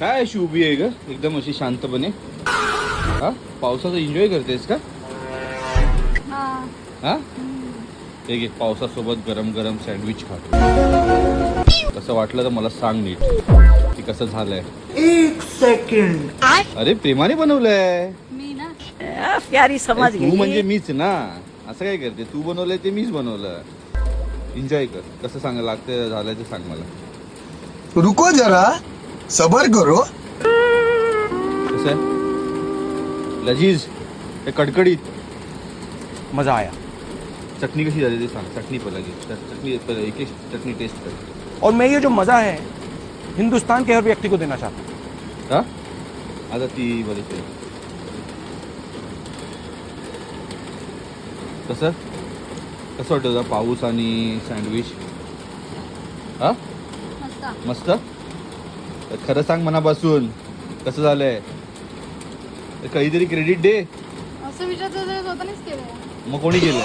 काय अशी उभी आहे ग एकदम अशी शांतपणे? हा, पावसाचा एन्जॉय करतेस का? हा, एक एक पावसासोबत गरम गरम सँडविच खातो. कसं वाटलं तर मला सांग नीट की कसं झालंय. 1 सेकंड. अरे प्रेमाने बनवलंय. मी ना प्यारी समझ अरे, तू म्हणजे मीच ना. असं काय करते, तू बनवलंय ते मीच बनवलं. एन्जॉय कर. कसं सांग लागतं झालंय ते सांग मला. रुको जरा सबर करो. कसं आहे? लजीज, हे कडकडीत. मजा आया। चटणी कशी झाली ते सांग. चटणी पहिला घे. चटणी पहिला एक एक चटणी टेस्ट कर. और मैं ये जो मजा है हिंदुस्तान के हर व्यक्ति को देना चाहता हूँ। हा, आता ती बरी केली. कसं कसं वाटतं तुला पाऊस आणि सँडविच? हा, मस्त. मस्त. तर खरं सांग मनापासून कसं झालंय. तर काहीतरी क्रेडिट दे. असं विचारतो तर स्वतःनेच केलंय. मग कोणी केलं?